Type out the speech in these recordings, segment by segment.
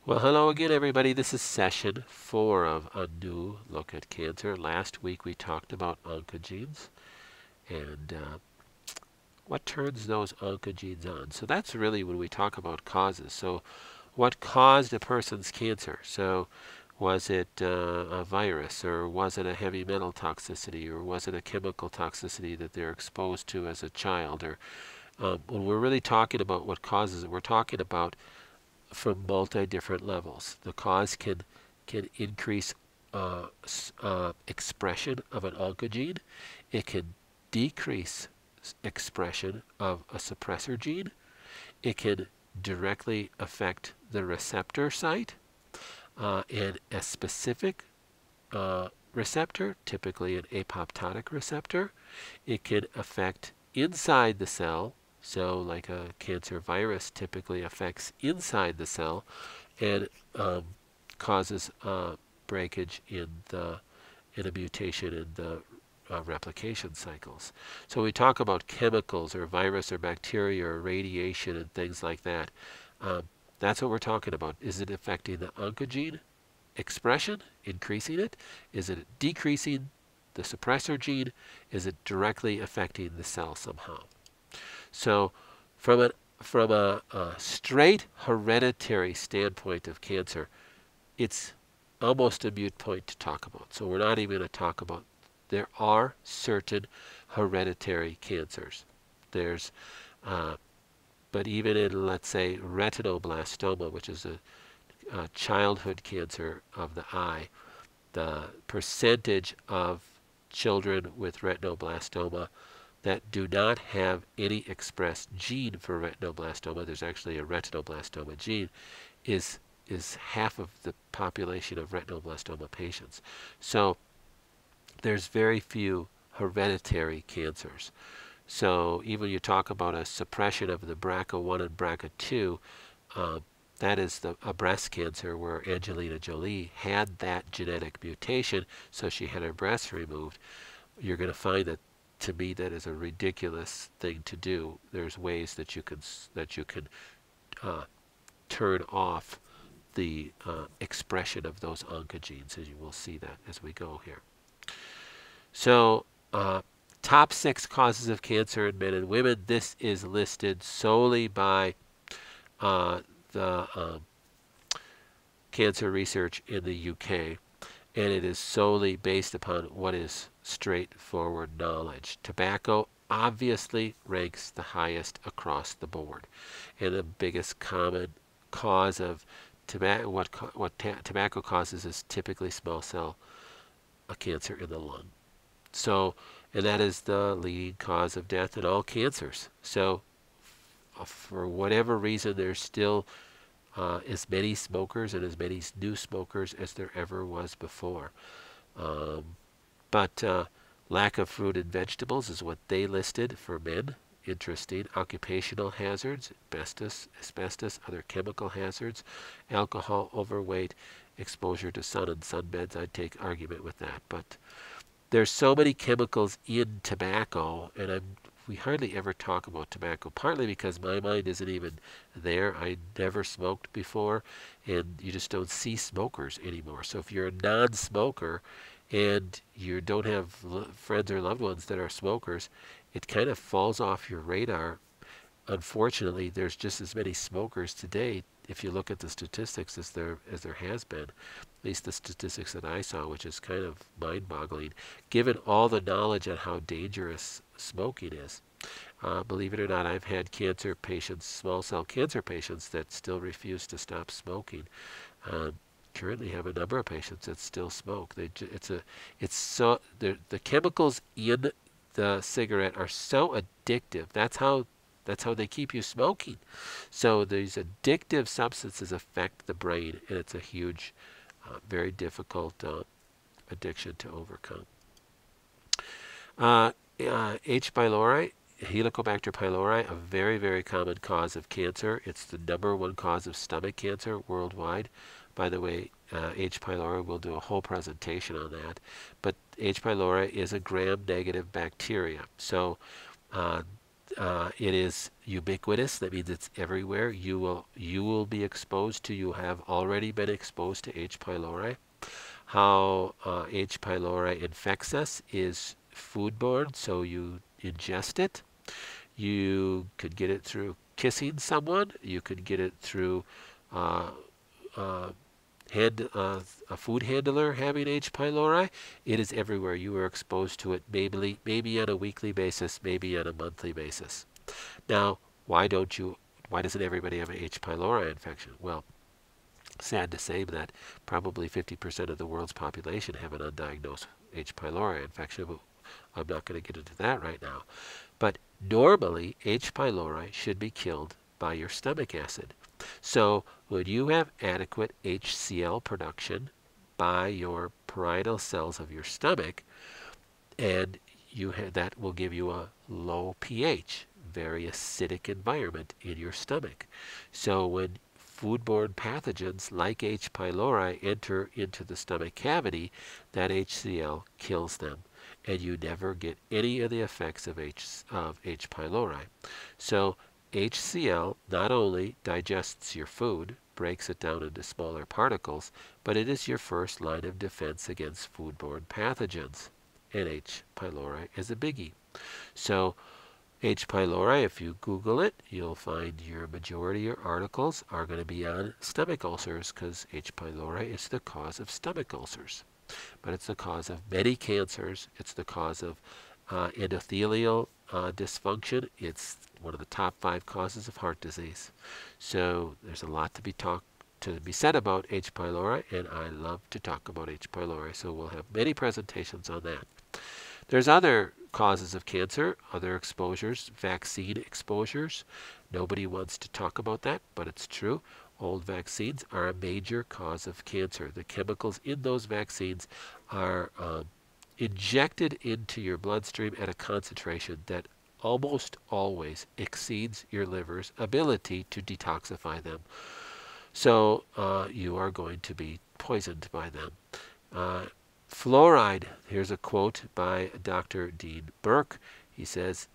Well, hello again, everybody. This is session 4 of a new look at cancer. Last week we talked about oncogenes and what turns those oncogenes on. So that's really when we talk about causes. So what caused a person's cancer? So was it a virus, or was it a heavy metal toxicity, or was it a chemical toxicity that they're exposed to as a child? Or when we're really talking about what causes it, we're talking about from multi-different levels. The cause can increase expression of an oncogene. It can decrease expression of a suppressor gene. It can directly affect the receptor site and a specific receptor, typically an apoptotic receptor. It can affect inside the cell, so like a cancer virus typically affects inside the cell and causes breakage in a mutation in the replication cycles. So we talk about chemicals or virus or bacteria or radiation and things like that. That's what we're talking about. Is it affecting the oncogene expression, increasing it? Is it decreasing the suppressor gene? Is it directly affecting the cell somehow? So from a straight hereditary standpoint of cancer, it's almost a moot point to talk about. So we're not even going to talk about. There are certain hereditary cancers. There's, but even in, let's say, retinoblastoma, which is a childhood cancer of the eye, the percentage of children with retinoblastoma that do not have any expressed gene for retinoblastoma, there's actually a retinoblastoma gene, is half of the population of retinoblastoma patients. So there's very few hereditary cancers. So even you talk about a suppression of the BRCA1 and BRCA2, that is a breast cancer where Angelina Jolie had that genetic mutation, so she had her breasts removed. You're going to find that, to me, that is a ridiculous thing to do. There's ways that you can turn off the expression of those oncogenes, as you will see that as we go here. So top 6 causes of cancer in men and women. This is listed solely by the cancer research in the UK, and it is solely based upon what is straightforward knowledge. Tobacco obviously ranks the highest across the board, and the biggest common cause of tobacco, what tobacco causes, is typically small cell cancer in the lung. So, and that is the leading cause of death in all cancers. So for whatever reason, there's still as many smokers and as many new smokers as there ever was before. But lack of fruit and vegetables is what they listed for men. Interesting. Occupational hazards, asbestos, other chemical hazards, alcohol, overweight, exposure to sun and sunbeds. I'd take argument with that. But there's so many chemicals in tobacco, and we hardly ever talk about tobacco, partly because my mind isn't even there. I never smoked before, and you just don't see smokers anymore. So if you're a non-smoker and you don't have friends or loved ones that are smokers, it kind of falls off your radar. Unfortunately, there's just as many smokers today, if you look at the statistics, as there has been, at least the statistics that I saw, which is kind of mind-boggling, given all the knowledge on how dangerous smoking is. Believe it or not, I've had cancer patients, small cell cancer patients, that still refuse to stop smoking. Currently have a number of patients that still smoke. The chemicals in the cigarette are so addictive. That's how they keep you smoking. So these addictive substances affect the brain, and it's a huge, very difficult addiction to overcome. H. pylori, Helicobacter pylori, a very, very common cause of cancer. It's the #1 cause of stomach cancer worldwide. By the way, H. pylori, we'll do a whole presentation on that. But H. pylori is a gram-negative bacteria. So It is ubiquitous. That means it's everywhere. You will be exposed to. You have already been exposed to H. pylori. How H. pylori infects us is foodborne, so you ingest it. You could get it through kissing someone. You could get it through uh, uh, a food handler having H. pylori. It is everywhere. You are exposed to it maybe on a weekly basis, maybe on a monthly basis. Now, why doesn't everybody have an H. pylori infection? Well, sad to say that probably 50% of the world's population have an undiagnosed H. pylori infection, but I'm not going to get into that right now. But normally, H. pylori should be killed by your stomach acid. So when you have adequate HCl production by your parietal cells of your stomach, and that will give you a low pH, very acidic environment in your stomach. So when foodborne pathogens like H. pylori enter into the stomach cavity, that HCl kills them, and you never get any of the effects of H. pylori. So HCl not only digests your food, breaks it down into smaller particles, but it is your first line of defense against foodborne pathogens. And H. pylori is a biggie. So H. pylori, if you Google it, you'll find your majority of your articles are going to be on stomach ulcers, because H. pylori is the cause of stomach ulcers. But it's the cause of many cancers. It's the cause of endothelial dysfunction. It's one of the top 5 causes of heart disease. So there's a lot to be said about H. pylori, and I love to talk about H. pylori, so we'll have many presentations on that. There's other causes of cancer, other exposures, vaccine exposures. Nobody wants to talk about that, but it's true. Old vaccines are a major cause of cancer. The chemicals in those vaccines are injected into your bloodstream at a concentration that almost always exceeds your liver's ability to detoxify them. So you are going to be poisoned by them. Fluoride, here's a quote by Dr. Dean Burke. He says,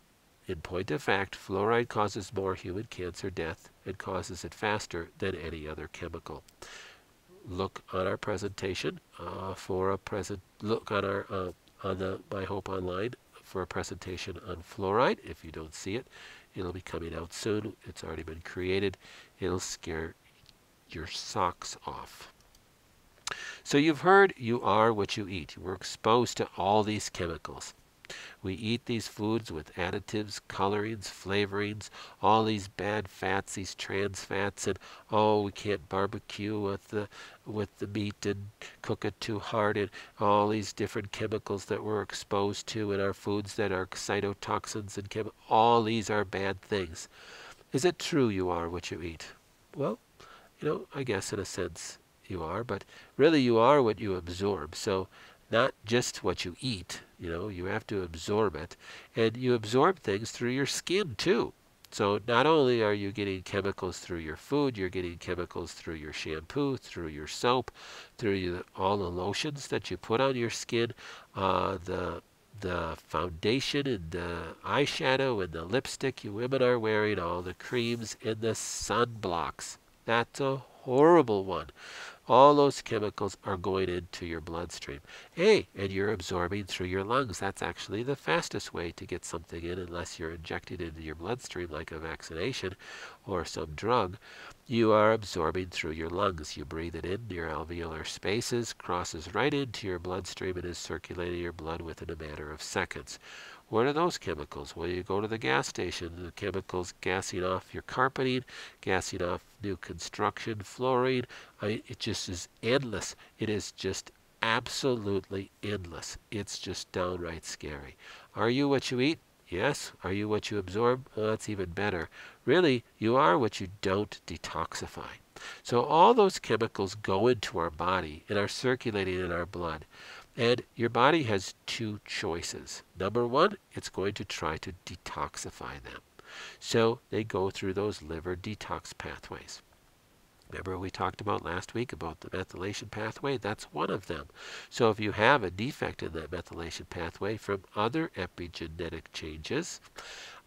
in point of fact, fluoride causes more human cancer death and causes it faster than any other chemical. Look on our presentation look on our on the My Hope Online for a presentation on fluoride. If you don't see it, it'll be coming out soon. It's already been created. It'll scare your socks off. So you've heard you are what you eat. We're exposed to all these chemicals. We eat these foods with additives, colorings, flavorings, all these bad fats, these trans fats, and oh, we can't barbecue with the meat and cook it too hard, and all these different chemicals that we're exposed to in our foods that are cytotoxins and all these are bad things. Is it true you are what you eat? Well, I guess in a sense you are, but really you are what you absorb. So not just what you eat, you have to absorb it. And you absorb things through your skin too. So not only are you getting chemicals through your food, you're getting chemicals through your shampoo, through your soap, through all the lotions that you put on your skin, the foundation and the eyeshadow and the lipstick you women are wearing, all the creams and the sunblocks. That's a horrible one. All those chemicals are going into your bloodstream. Hey, and you're absorbing through your lungs. That's actually the fastest way to get something in, unless you're injected into your bloodstream like a vaccination or some drug. You are absorbing through your lungs. You breathe it in your alveolar spaces, crosses right into your bloodstream, and is circulating your blood within a matter of seconds. What are those chemicals? Well, you go to the gas station, the chemicals gassing off your carpeting, gassing off new construction, fluorine. It just is endless. It is just absolutely endless. It's just downright scary. Are you what you eat? Yes. Are you what you absorb? Well, that's even better. Really, you are what you don't detoxify. So all those chemicals go into our body and are circulating in our blood. And your body has 2 choices. Number 1, it's going to try to detoxify them. So they go through those liver detox pathways. Remember we talked about last week about the methylation pathway? That's one of them. So if you have a defect in that methylation pathway from other epigenetic changes,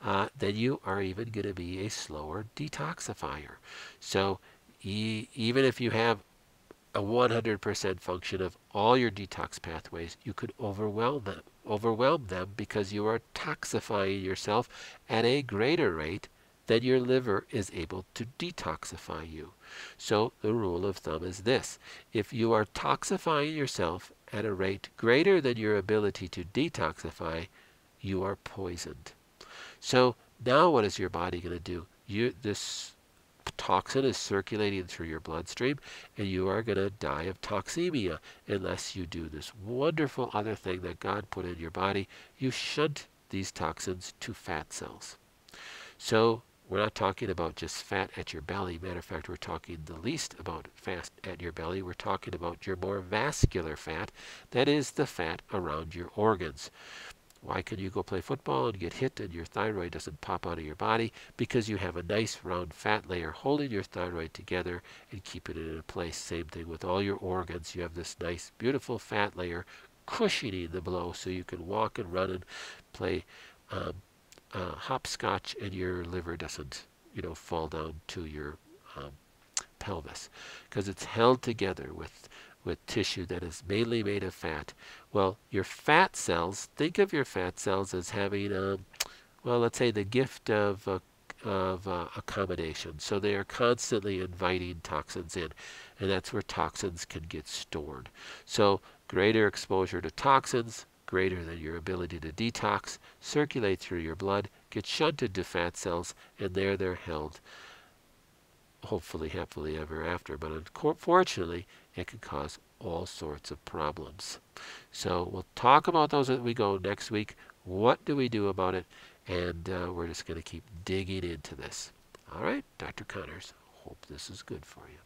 then you are even going to be a slower detoxifier. So even if you have a 100% function of all your detox pathways, you could overwhelm them because you are toxifying yourself at a greater rate than your liver is able to detoxify you. So the rule of thumb is this: if you are toxifying yourself at a rate greater than your ability to detoxify, you are poisoned. So now what is your body going to do? This toxin is circulating through your bloodstream, and you are going to die of toxemia unless you do this wonderful other thing that God put in your body. You shunt these toxins to fat cells. So we're not talking about just fat at your belly. Matter of fact, we're talking the least about fat at your belly. We're talking about your more vascular fat, that is the fat around your organs. Why can you go play football and get hit and your thyroid doesn't pop out of your body? Because you have a nice round fat layer holding your thyroid together and keeping it in place. Same thing with all your organs. You have this nice, beautiful fat layer cushioning the blow so you can walk and run and play hopscotch and your liver doesn't, fall down to your pelvis, because it's held together with tissue that is mainly made of fat. Well, your fat cells, think of your fat cells as having, let's say the gift of accommodation. So they are constantly inviting toxins in, and that's where toxins can get stored. So greater exposure to toxins, greater than your ability to detox, circulate through your blood, get shunted to fat cells, and there they're held, hopefully happily ever after. But unfortunately, it can cause all sorts of problems. So we'll talk about those as we go next week. What do we do about it? And we're just going to keep digging into this. All right, Dr. Connors, hope this is good for you.